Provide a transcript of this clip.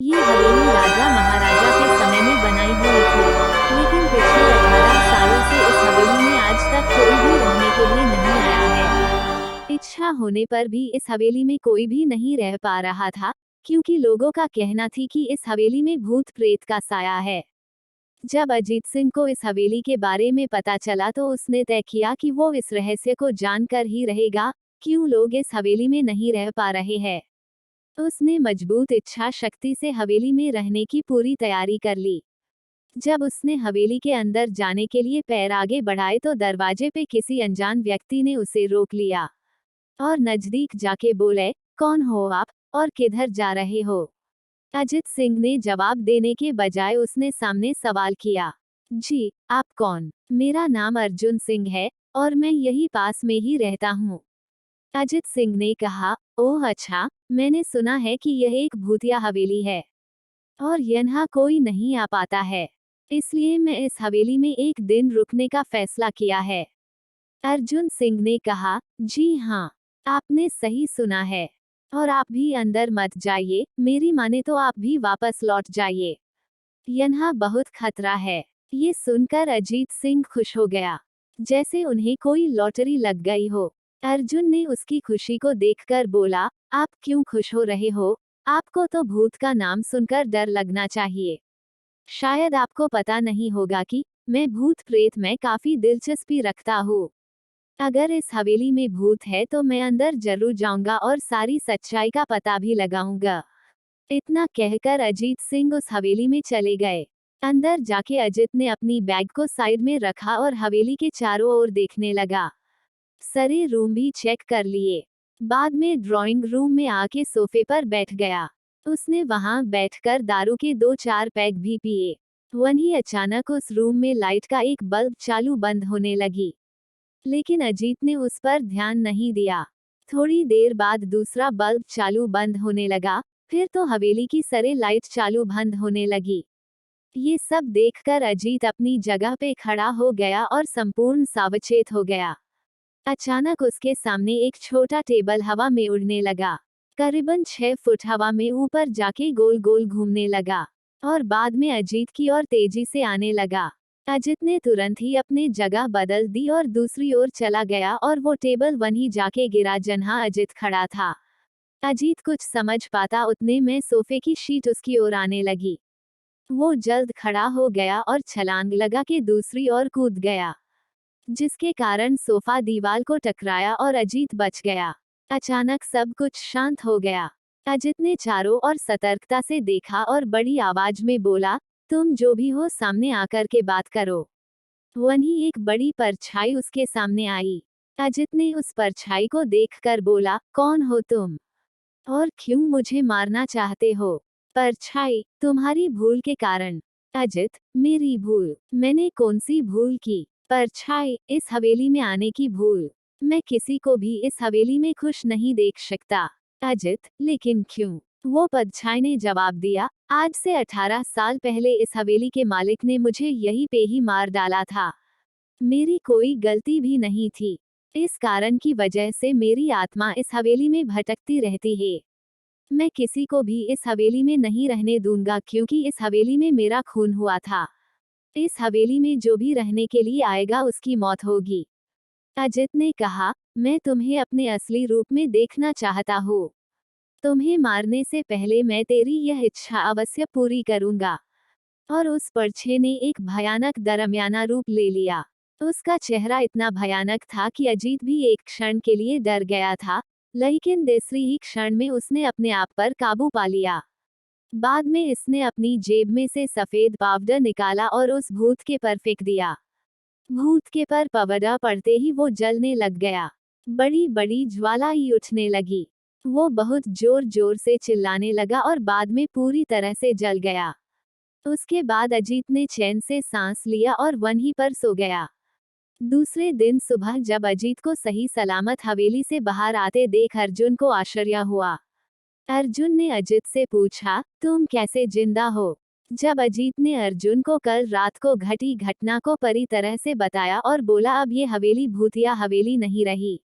ये हवेली राजा महाराजा के समय में बनाई हुई थी, लेकिन पिछले 18 सालों से इस हवेली में आज तक कोई भी रहने के लिए नहीं आया है। इच्छा होने पर भी इस हवेली में कोई भी नहीं रह पा रहा था, क्योंकि लोगों का कहना थी कि इस हवेली में भूत प्रेत का साया है। जब अजीत सिंह को इस हवेली के बारे में पता चला तो उसने तय किया कि वो इस रहस्य को जानकर ही रहेगा, क्यों लोग इस हवेली में नहीं रह पा रहे हैं। उसने मजबूत इच्छा शक्ति से हवेली में रहने की पूरी तैयारी कर ली। जब उसने हवेली के अंदर जाने के लिए पैर आगे बढ़ाए तो दरवाजे पे किसी अनजान व्यक्ति ने उसे रोक लिया और नजदीक जाके बोले, कौन हो आप और किधर जा रहे हो? अजित सिंह ने जवाब देने के बजाय उसने सामने सवाल किया, जी, आप कौन? मेरा नाम अर्जुन सिंह है और मैं यही पास में ही रहता हूँ। अजित सिंह ने कहा, ओह अच्छा, मैंने सुना है कि यह एक भूतिया हवेली है और यहाँ कोई नहीं आ पाता है, इसलिए मैं इस हवेली में एक दिन रुकने का फैसला किया है। अर्जुन सिंह ने कहा, जी हाँ, आपने सही सुना है और आप भी अंदर मत जाइए, मेरी माने तो आप भी वापस लौट जाइए, यहाँ बहुत खतरा है। ये सुनकर अजीत सिंह खुश हो गया, जैसे उन्हें कोई लॉटरी लग गई हो। अर्जुन ने उसकी खुशी को देखकर बोला, आप क्यों खुश हो रहे हो? आपको तो भूत का नाम सुनकर डर लगना चाहिए। शायद आपको पता नहीं होगा कि मैं भूत प्रेत में काफी दिलचस्पी रखता हूँ। अगर इस हवेली में भूत है तो मैं अंदर जरूर जाऊंगा और सारी सच्चाई का पता भी लगाऊंगा। इतना कहकर अजीत सिंह उस हवेली में चले गए। अंदर जाके अजित ने अपनी बैग को साइड में रखा और हवेली के चारों ओर देखने लगा। सारे रूम भी चेक कर लिए। बाद में ड्राइंग रूम में आके सोफे पर बैठ गया। उसने वहां बैठकर दारू के 2-4 पैग भी पिए। वहीं अचानक उस रूम में लाइट का एक बल्ब चालू बंद होने लगी, लेकिन अजीत ने उस पर ध्यान नहीं दिया। थोड़ी देर बाद दूसरा बल्ब चालू बंद होने लगा, फिर तो हवेली की सारे लाइट चालू बंद होने लगी। ये सब देखकर अजीत अपनी जगह पे खड़ा हो गया और संपूर्ण सावचेत हो गया। अचानक उसके सामने एक छोटा टेबल हवा में उड़ने लगा। करीबन 6 फुट हवा में ऊपर जाके गोल गोल घूमने लगा और बाद में अजीत की ओर तेजी से आने लगा। अजित ने तुरंत ही अपनी जगह बदल दी और दूसरी ओर चला गया और वो टेबल वहीं जाके गिरा जहाँ अजित खड़ा था। अजीत कुछ समझ पाता उतने में सोफे की शीट उसकी ओर आने लगी। वो जल्द खड़ा हो गया और छलांग लगा के दूसरी ओर कूद गया, जिसके कारण सोफा दीवार को टकराया और अजीत बच गया। अचानक सब कुछ शांत हो गया। अजित ने चारों ओर सतर्कता से देखा और बड़ी आवाज में बोला, तुम जो भी हो सामने आकर के बात करो। वहीं एक बड़ी परछाई उसके सामने आई। अजित ने उस परछाई को देखकर बोला, कौन हो तुम और क्यों मुझे मारना चाहते हो? परछाई, तुम्हारी भूल के कारण। अजित, मेरी भूल? मैंने कौन सी भूल की? परछाई, इस हवेली में आने की भूल। मैं किसी को भी इस हवेली में खुश नहीं देख सकता। अजित, लेकिन क्यों? वो परछाई ने जवाब दिया, आज से 18 साल पहले इस हवेली के मालिक ने मुझे यहीं पे ही मार डाला था। मेरी कोई गलती भी नहीं थी। इस कारण की वजह से मेरी आत्मा इस हवेली में भटकती रहती है। मैं किसी को भी इस हवेली में नहीं रहने दूंगा, क्योंकि इस हवेली में मेरा खून हुआ था। इस हवेली में जो भी रहने के लिए आएगा उसकी मौत होगी। अजित ने कहा, मैं तुम्हें अपने असली रूप में देखना चाहता हूँ। तुम्हें मारने से पहले मैं तेरी यह इच्छा अवश्य पूरी करूंगा। और उस परछे ने एक भयानक दरमियाना रूप ले लिया। उसका चेहरा इतना भयानक था कि अजीत भी एक क्षण के लिए डर गया था, लेकिन दूसरी ही क्षण में उसने अपने आप पर काबू पा लिया। बाद में इसने अपनी जेब में से सफेद पाउडर निकाला और उस भूत के पर फेंक दिया। भूत के पर पाउडर पड़ते ही वो जलने लग गया। बड़ी बड़ी ज्वाला ही उठने लगी। वो बहुत जोर जोर से चिल्लाने लगा और बाद में पूरी तरह से जल गया। उसके बाद अजीत ने चैन से सांस लिया और वहीं पर सो गया। दूसरे दिन सुबह जब अजीत को सही सलामत हवेली से बाहर आते देख अर्जुन को आश्चर्य हुआ। अर्जुन ने अजित से पूछा, तुम कैसे जिंदा हो? जब अजीत ने अर्जुन को कल रात को घटी घटना को पूरी तरह से बताया और बोला, अब ये हवेली भूतिया हवेली नहीं रही।